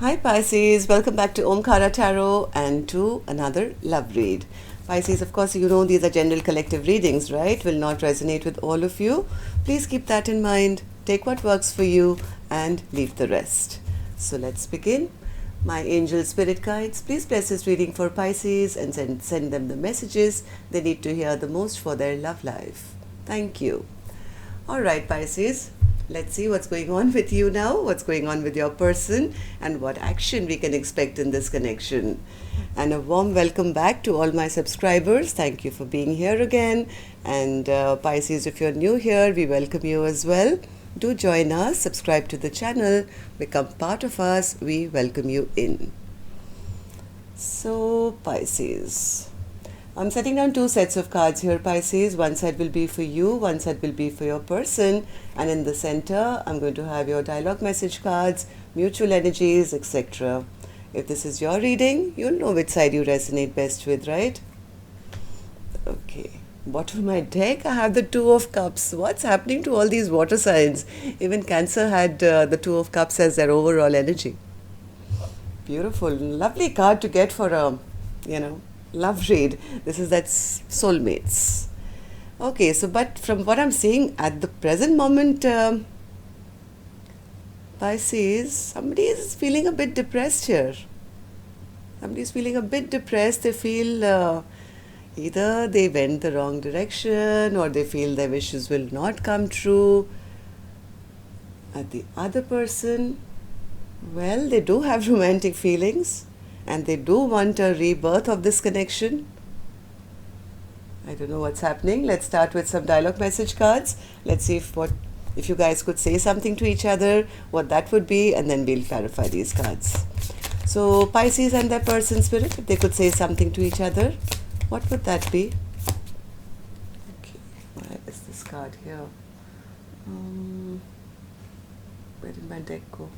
Hi Pisces, welcome back to Omkara Tarot and to another love read. Pisces, of course, you know these are general collective readings, right? Will not resonate with all of you. Please keep that in mind. Take what works for you and leave the rest. So let's begin. My angel spirit guides, please bless this reading for Pisces and send them the messages they need to hear the most for their love life. Thank you. All right, Pisces. Let's see what's going on with you now, what's going on with your person, and what action we can expect in this connection. And a warm welcome back to all my subscribers. Thank you for being here again. And Pisces, if you're new here, we welcome you as well. Do join us, subscribe to the channel, become part of us. We welcome you in. So, Pisces. I'm setting down two sets of cards here, Pisces. One side will be for you, one side will be for your person. And in the center, I'm going to have your dialogue message cards, mutual energies, etc. If this is your reading, you'll know which side you resonate best with, right? Okay. Bottom of my deck, I have the Two of Cups. What's happening to all these water signs? Even Cancer had the Two of Cups as their overall energy. Beautiful. Lovely card to get for a, love read. This is that soulmates. Okay, so but from what I'm seeing at the present moment, Pisces, somebody is feeling a bit depressed here. Somebody is feeling a bit depressed. They feel either they went the wrong direction or they feel their wishes will not come true. At the other person, well, they do have romantic feelings. And they do want a rebirth of this connection. I don't know what's happening. Let's start with some dialogue message cards. Let's see if you guys could say something to each other, what that would be, and then we'll clarify these cards. So Pisces and their person spirit, if they could say something to each other, what would that be? Okay, where is this card here? Where did my deck go?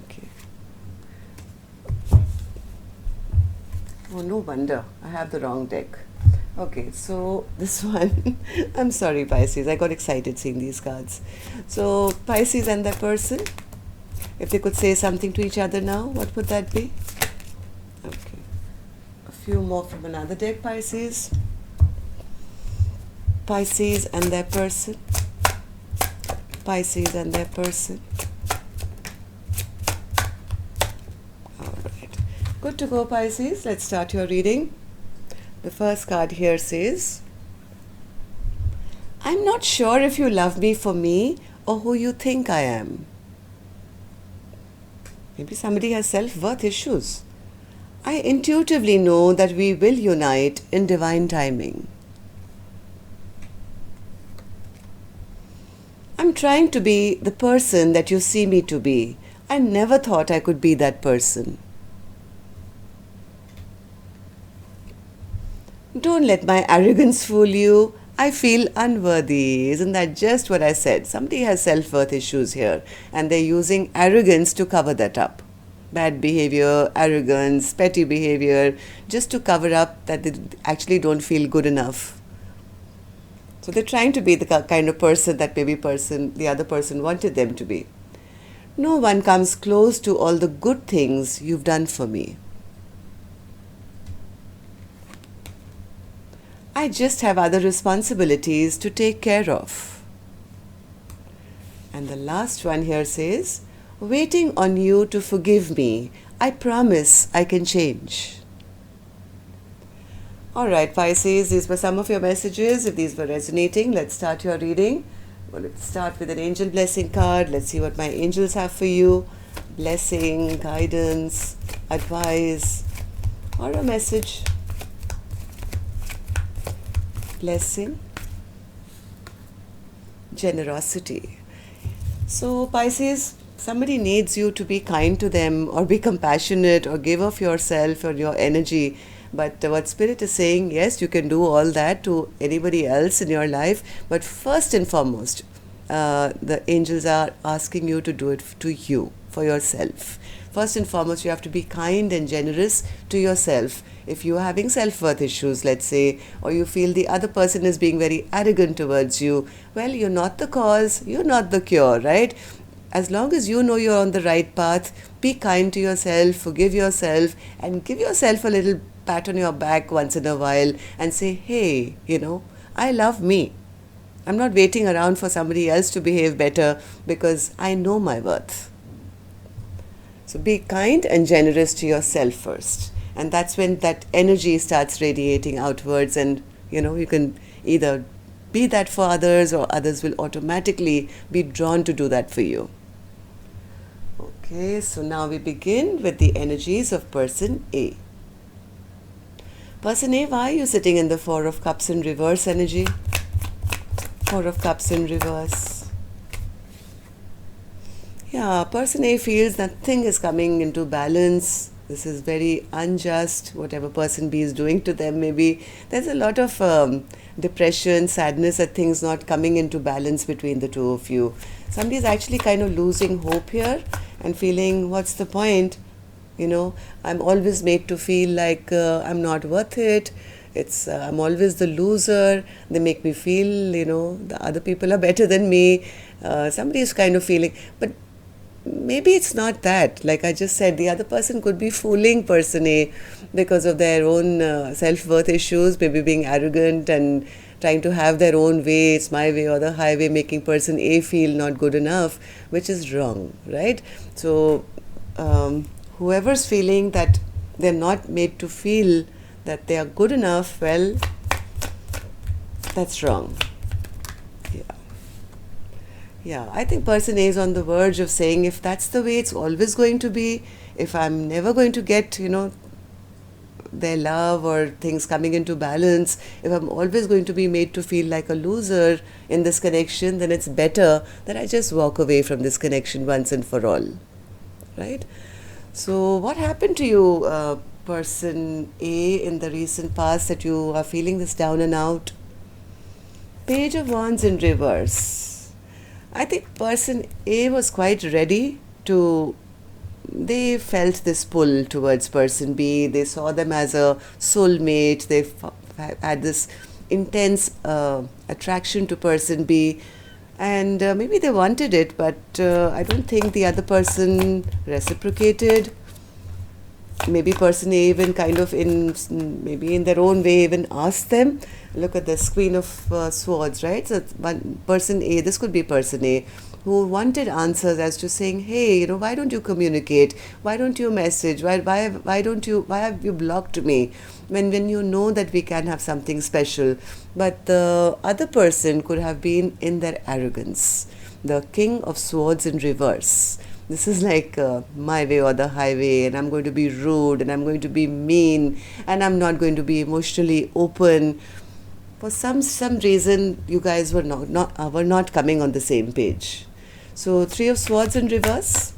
Okay. Oh, no wonder. I have the wrong deck. Okay, so this one, I'm sorry, Pisces. I got excited seeing these cards. So, Pisces and their person, if they could say something to each other now, what would that be? Okay. A few more from another deck, Pisces. Pisces and their person. Pisces and their person. Good to go, Pisces. Let's start your reading. The first card here says, I'm not sure if you love me for me or who you think I am. Maybe somebody has self-worth issues. I intuitively know that we will unite in divine timing. I'm trying to be the person that you see me to be. I never thought I could be that person. Don't let my arrogance fool you. I feel unworthy. Isn't that just what I said? Somebody has self-worth issues here and they're using arrogance to cover that up. Bad behavior, arrogance, petty behavior, just to cover up that they actually don't feel good enough. So they're trying to be the kind of person that maybe the other person wanted them to be. No one comes close to all the good things you've done for me. I just have other responsibilities to take care of. And the last one here says, waiting on you to forgive me. I promise I can change. All right, Pisces, these were some of your messages. If these were resonating, let's start your reading. Well, let's start with an angel blessing card. Let's see what my angels have for you. Blessing, guidance, advice, or a message. Blessing, generosity. So Pisces, somebody needs you to be kind to them or be compassionate or give of yourself or your energy. But what Spirit is saying, yes, you can do all that to anybody else in your life. But first and foremost, the angels are asking you to do it to you, for yourself. First and foremost, you have to be kind and generous to yourself. If you're having self-worth issues, let's say, or you feel the other person is being very arrogant towards you, well, you're not the cause, you're not the cure, right? as long as you know you're on the right path, be kind to yourself, forgive yourself, and give yourself a little pat on your back once in a while and say, hey, I love me. I'm not waiting around for somebody else to behave better because I know my worth. So be kind and generous to yourself first. And that's when that energy starts radiating outwards, and you can either be that for others, or others will automatically be drawn to do that for you. Okay, so now we begin with the energies of person A. Person A, why are you sitting in the Four of Cups in reverse energy? Four of Cups in reverse. Yeah, person A feels nothing is coming into balance. This is very unjust, whatever person B is doing to them. Maybe there's a lot of depression, sadness at things not coming into balance between the two of you. Somebody is actually kind of losing hope here and feeling, what's the point? I'm always made to feel like I'm not worth it. I'm always the loser. They make me feel, the other people are better than me. Somebody is kind of feeling, but maybe it's not that. Like I just said, the other person could be fooling person A because of their own self-worth issues, maybe being arrogant and trying to have their own way, it's my way or the highway, making person A feel not good enough, which is wrong, right? So whoever's feeling that they're not made to feel that they are good enough, well, that's wrong. Yeah, I think person A is on the verge of saying, if that's the way it's always going to be, if I'm never going to get, their love or things coming into balance, if I'm always going to be made to feel like a loser in this connection, then it's better that I just walk away from this connection once and for all, right? So what happened to you, person A, in the recent past that you are feeling this down and out? Page of Wands in reverse. I think person A was quite ready to, they felt this pull towards person B. They saw them as a soulmate. They had this intense attraction to person B. And maybe they wanted it, but I don't think the other person reciprocated. Maybe person A even kind of maybe in their own way even asked them. Look at this Queen of Swords, right? So person A, this could be person A, who wanted answers as to saying, hey, why don't you communicate? Why don't you message? Why have you blocked me? When you know that we can have something special. But the other person could have been in their arrogance. The King of Swords in reverse. This is like my way or the highway, and I'm going to be rude, and I'm going to be mean, and I'm not going to be emotionally open. For some reason, you guys were not coming on the same page. So Three of Swords in reverse.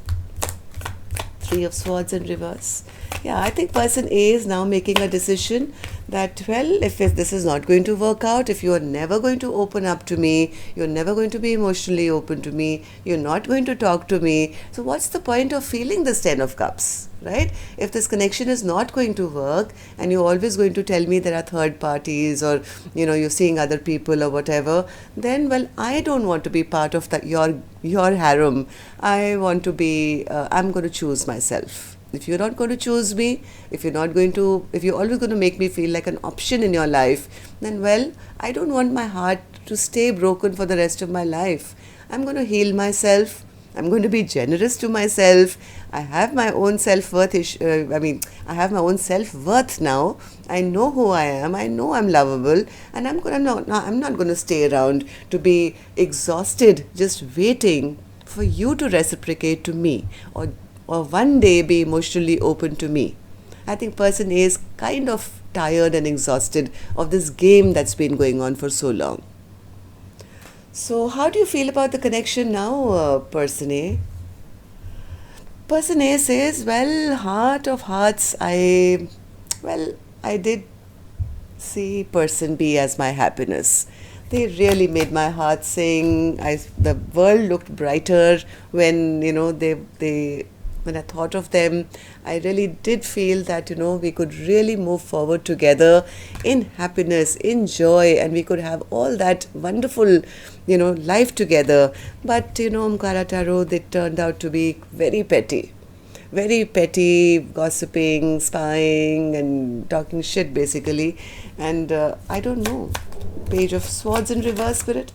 Three of Swords in reverse. Yeah, I think person A is now making a decision that, well, if this is not going to work out, if you are never going to open up to me, you're never going to be emotionally open to me, you're not going to talk to me, so what's the point of feeling this Ten of Cups, right? If this connection is not going to work and you're always going to tell me there are third parties, or, you're seeing other people or whatever, then, well, I don't want to be part of your harem. I want to be, I'm going to choose myself. If you're not going to choose me, if you're always going to make me feel like an option in your life, then, well, I don't want my heart to stay broken for the rest of my life. I'm going to heal myself. I'm going to be generous to myself. I have my own self-worth I have my own self-worth now. I know who I am. I know I'm lovable, and I'm not going to stay around to be exhausted just waiting for you to reciprocate to me, or one day be emotionally open to me. I think person A is kind of tired and exhausted of this game that's been going on for so long. So how do you feel about the connection now, person A? Person A says, well, heart of hearts, I did see person B as my happiness. They really made my heart sing. The world looked brighter when, they When I thought of them, I really did feel that, we could really move forward together in happiness, in joy, and we could have all that wonderful, life together. But, Omkara Tarot, they turned out to be very petty, gossiping, spying, and talking shit basically. And I don't know, Page of Swords in reverse, Spirit.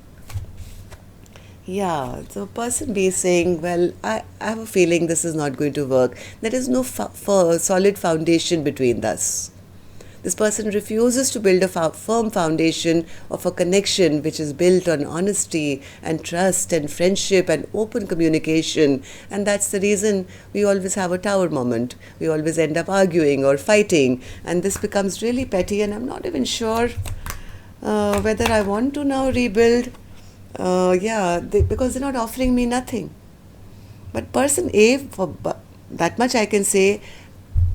Yeah, so person B is saying, well, I have a feeling this is not going to work. There is no solid foundation between us. This person refuses to build a firm foundation of a connection which is built on honesty and trust and friendship and open communication. And that's the reason we always have a tower moment. We always end up arguing or fighting. And this becomes really petty, and I'm not even sure whether I want to now rebuild. Because they're not offering me nothing. But person A, for that much I can say,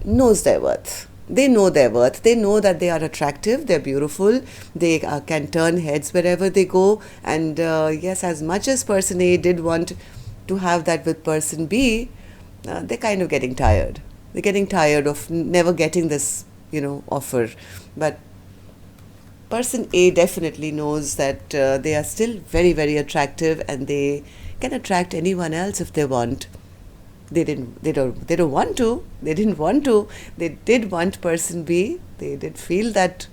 knows their worth. They know their worth. They know that they are attractive, they're beautiful, they can turn heads wherever they go. And yes, as much as person A did want to have that with person B, they're kind of getting tired. They're getting tired of never getting this, offer. But person A definitely knows that they are still very, very attractive, and they can attract anyone else if they want. They don't want to. They didn't want to. They did want person B. They did feel that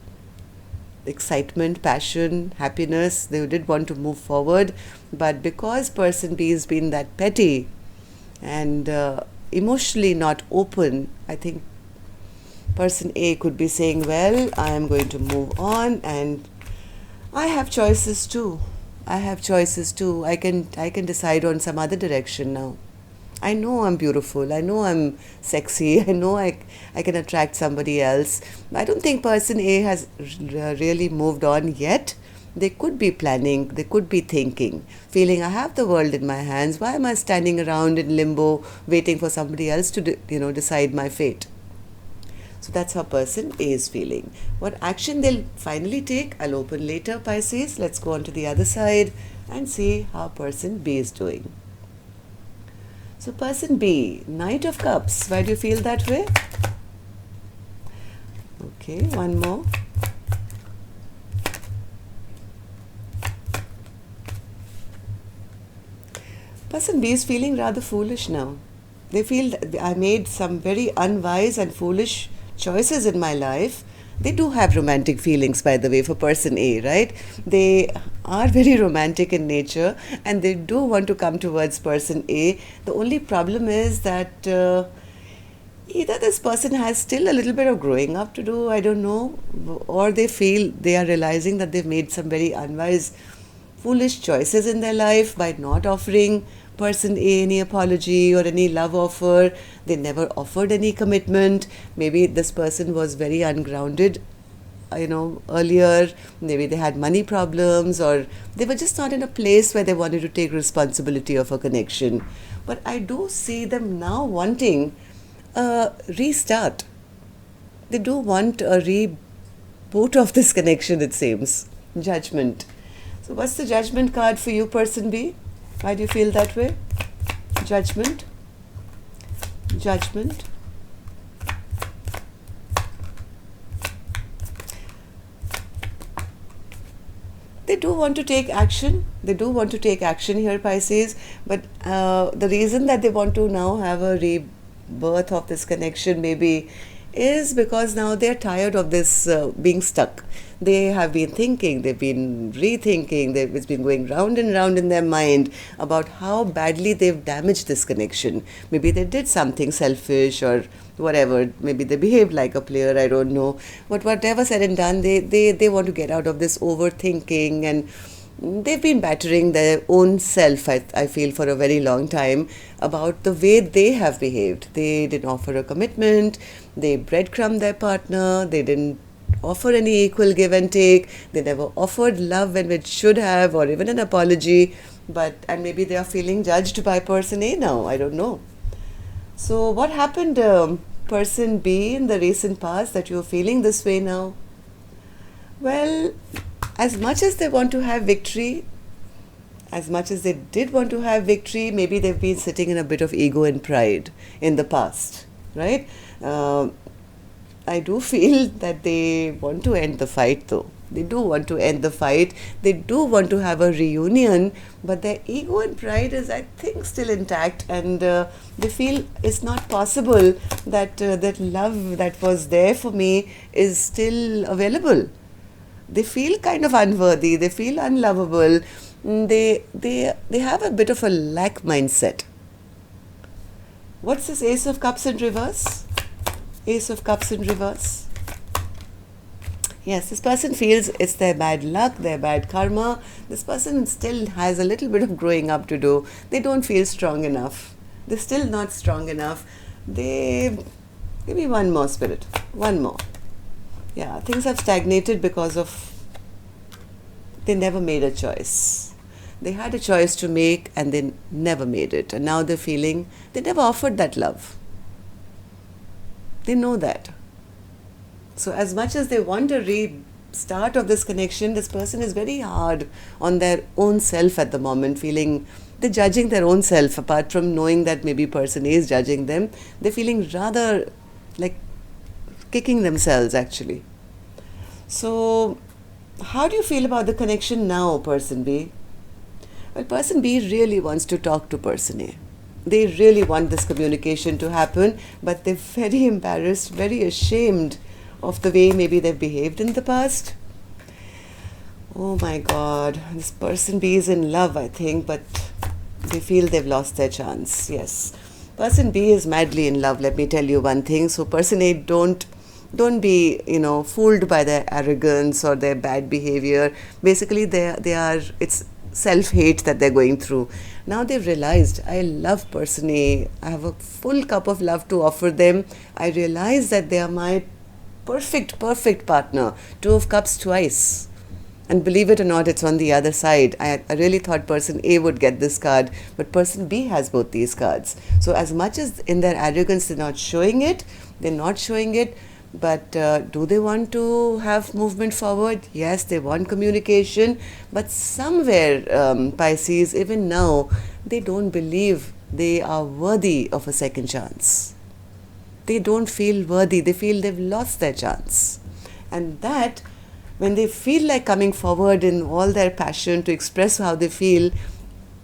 excitement, passion, happiness. They did want to move forward. But because person B has been that petty and emotionally not open, I think person A could be saying, well, I am going to move on, and I have choices too. I can decide on some other direction now. I know I'm beautiful. I know I'm sexy. I know I can attract somebody else. I don't think person A has really moved on yet. They could be planning. They could be thinking, feeling I have the world in my hands. Why am I standing around in limbo waiting for somebody else to decide my fate? So that's how person A is feeling. What action they'll finally take, I'll open later, Pisces. Let's go on to the other side and see how person B is doing. So person B, Knight of Cups. Why do you feel that way? Okay, one more. Person B is feeling rather foolish now. They feel that I made some very unwise and foolish choices in my life. They do have romantic feelings, by the way, for person A, right? They are very romantic in nature, and they do want to come towards person A. The only problem is that either this person has still a little bit of growing up to do, I don't know, or they feel they are realizing that they've made some very unwise, foolish choices in their life by not offering person A any apology or any love offer. They never offered any commitment. Maybe this person was very ungrounded, earlier. Maybe they had money problems, or they were just not in a place where they wanted to take responsibility of a connection. But I do see them now wanting a restart. They do want a reboot of this connection, it seems. Judgment. So what's the judgment card for you, person B? Why do you feel that way? Judgment. Judgment. They do want to take action. They do want to take action here, Pisces. But the reason that they want to now have a rebirth of this connection maybe is because now they're tired of this being stuck. They have been thinking, they've been rethinking, it's been going round and round in their mind about how badly they've damaged this connection. Maybe they did something selfish or whatever. Maybe they behaved like a player, I don't know. But whatever said and done, they want to get out of this overthinking, and they've been battering their own self, I feel, for a very long time about the way they have behaved. They didn't offer a commitment, they breadcrumbed their partner, they didn't offer any equal give and take, they never offered love when it should have, or even an apology. And maybe they are feeling judged by person A now, I don't know. So what happened, person B, in the recent past that you're feeling this way now? Well, as much as they want to have victory, as much as they did want to have victory, maybe they've been sitting in a bit of ego and pride in the past, right? I do feel that they want to end the fight though. They do want to end the fight. They do want to have a reunion, but their ego and pride is, I think, still intact, and they feel it's not possible that that love that was there for me is still available. They feel kind of unworthy. They feel unlovable. They have a bit of a lack mindset. What's this Ace of Cups in reverse? Ace of Cups in reverse. Yes, this person feels it's their bad luck, their bad karma. This person still has a little bit of growing up to do. They don't feel strong enough. They're still not strong enough. Give me one more, Spirit. One more. Yeah, things have stagnated because of they never made a choice. They had a choice to make and they never made it. And now they're feeling they never offered that love. They know that. So as much as they want a restart of this connection, this person is very hard on their own self at the moment, feeling they're judging their own self. Apart from knowing that maybe person A is judging them, they're feeling rather like kicking themselves actually. So how do you feel about the connection now, person B? Well, person B really wants to talk to person A. They really want this communication to happen, but they're very embarrassed, very ashamed of the way maybe they've behaved in the past. Oh my God, this person B is in love, I think, but they feel they've lost their chance. Yes, person B is madly in love. Let me tell you one thing. So person A, don't be fooled by their arrogance or their bad behavior. Basically, they are it's self-hate that they're going through. Now they've realized, I love person A. I have a full cup of love to offer them. I realize that they are my perfect partner. Two of Cups twice. And believe it or not, it's on the other side. I really thought person A would get this card, but person B has both these cards. So as much as in their arrogance they're not showing it, but do they want to have movement forward? Yes, they want communication, but somewhere, Pisces, even now, they don't believe they are worthy of a second chance. They don't feel worthy. They feel they've lost their chance. And that, when they feel like coming forward in all their passion to express how they feel,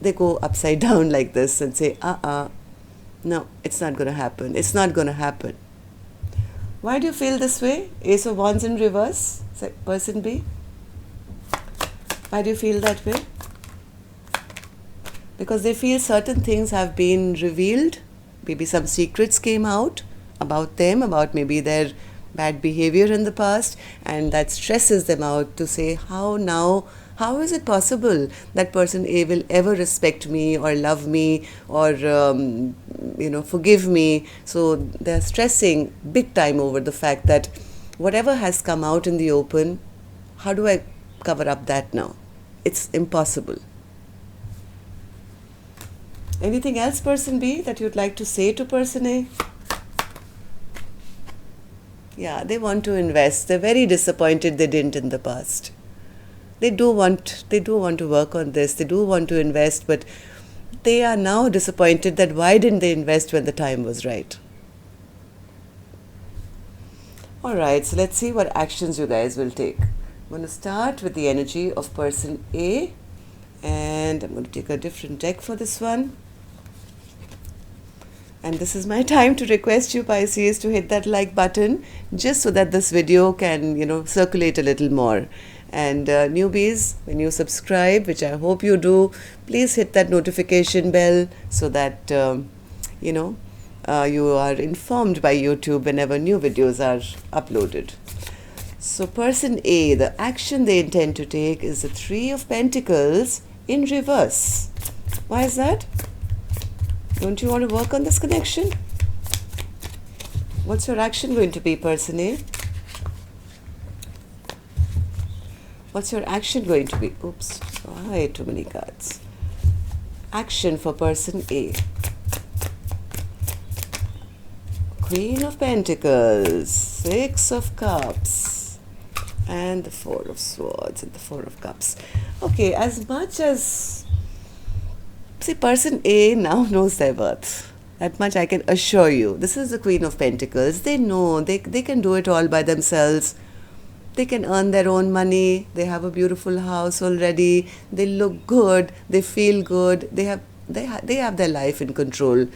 they go upside down like this and say, no, it's not going to happen. It's not going to happen. Why do you feel this way? Ace of Wands in reverse, person B. Why do you feel that way? Because they feel certain things have been revealed. Maybe some secrets came out about them, about maybe their bad behavior in the past, and that stresses them out to say, how is it possible that person A will ever respect me or love me or forgive me? So they're stressing big time over the fact that whatever has come out in the open, how do I cover up that now? It's impossible. Anything else, person B, that you'd like to say to person A? Yeah, they want to invest. They're very disappointed they didn't in the past. They do want to work on this. They do want to invest, but they are now disappointed that why didn't they invest when the time was right? Alright, so let's see what actions you guys will take. I'm going to start with the energy of person A, and I'm going to take a different deck for this one. And this is my time to request you, Pisces, to hit that like button just so that this video can, circulate a little more. And newbies, when you subscribe, which I hope you do, please hit that notification bell so that, you are informed by YouTube whenever new videos are uploaded. So person A, the action they intend to take is the Three of Pentacles in reverse. Why is that? Don't you want to work on this connection? What's your action going to be, person A? What's your action going to be? Oops, why too many cards? Action for person A. Queen of Pentacles, Six of Cups, and the Four of Swords and the Four of Cups. Okay, as much as See, person A now knows their worth. That much I can assure you. This is the Queen of Pentacles. They know they can do it all by themselves. They can earn their own money. They have a beautiful house already. They look good. They feel good. They have their life in control.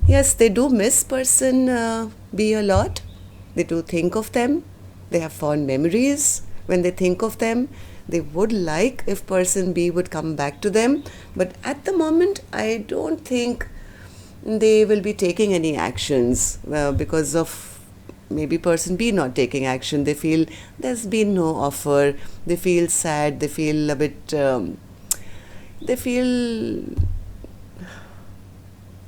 Yes, they do miss person B a lot. They do think of them. They have fond memories when they think of them. They would like if person B would come back to them. But at the moment, I don't think they will be taking any actions because of maybe person B not taking action. They feel there's been no offer. They feel sad. They feel a bit, they feel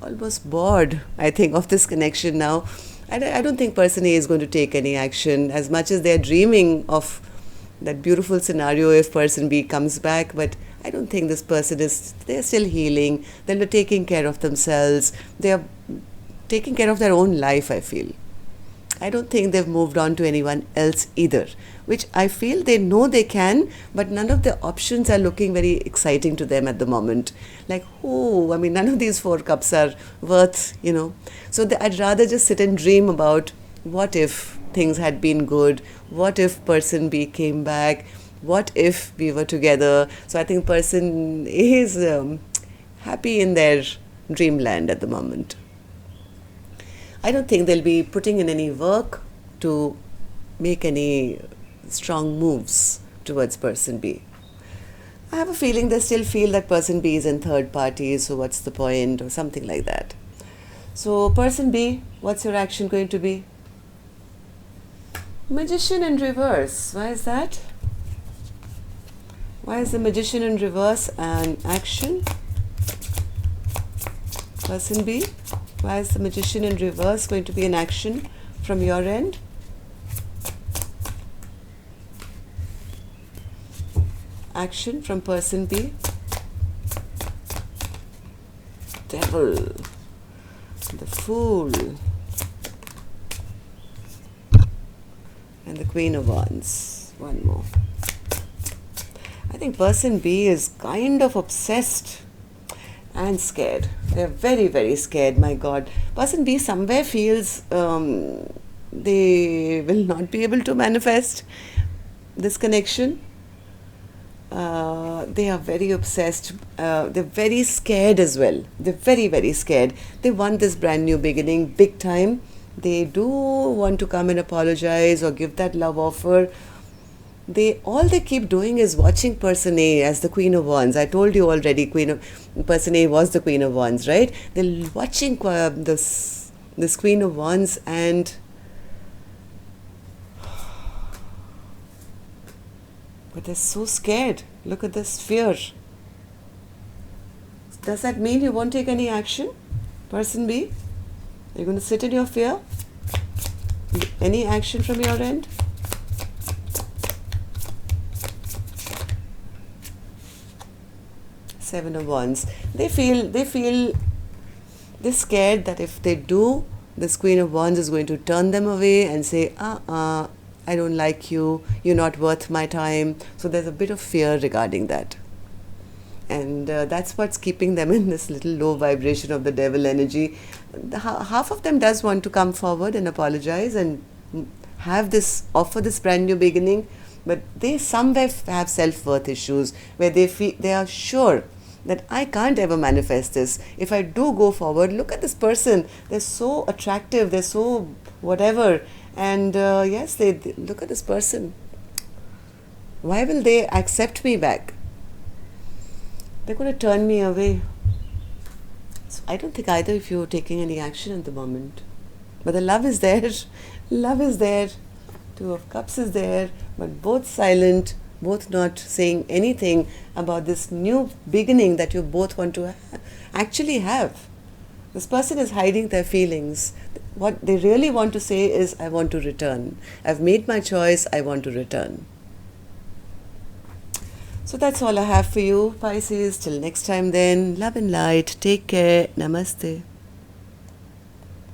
almost bored, I think, of this connection now. I don't think person A is going to take any action as much as they're dreaming of that beautiful scenario if person B comes back. But I don't think this person they're still healing. They're taking care of themselves. They're taking care of their own life, I feel. I don't think they've moved on to anyone else either, which I feel they know they can, but none of the options are looking very exciting to them at the moment. Like, oh, I mean, none of these 4 cups are worth, So I'd rather just sit and dream about what if things had been good, what if person B came back, what if we were together. So I think person A is happy in their dreamland at the moment. I don't think they'll be putting in any work to make any strong moves towards person B. I have a feeling they still feel that person B is in third party, so what's the point, or something like that. So person B, what's your action going to be? Magician in reverse. Why is that? Why is the Magician in reverse an action? Person B, why is the Magician in reverse going to be an action from your end? Action from person B. Devil. The Fool. And the Queen of Wands. One more. I think person B is kind of obsessed and scared. They're very, very scared, my God. Person B somewhere feels they will not be able to manifest this connection. They are very obsessed. They're very scared as well. They're very, very scared. They want this brand new beginning big time. They do want to come and apologize or give that love offer. All they keep doing is watching person A as the Queen of Wands. I told you already, person A was the Queen of Wands, right? They're watching this Queen of Wands, and but they're so scared. Look at this fear. Does that mean you won't take any action, person B? You're going to sit in your fear? Any action from your end? Seven of Wands. They're scared that if they do, this Queen of Wands is going to turn them away and say, I don't like you, you're not worth my time. So there's a bit of fear regarding that. And that's what's keeping them in this little low vibration of the devil energy. Half of them does want to come forward and apologize and offer this brand new beginning, but they somewhere have self-worth issues where they are sure that I can't ever manifest this. If I do go forward, look at this person. They're so attractive. They're so whatever. And yes, they look at this person. Why will they accept me back? They're going to turn me away. So I don't think either of you are taking any action at the moment. But the love is there. Love is there. Two of Cups is there. But both silent. Both not saying anything about this new beginning that you both want to actually have. This person is hiding their feelings. What they really want to say is, I want to return. I've made my choice. I want to return. So that's all I have for you, Pisces. Till next time then. Love and light. Take care. Namaste.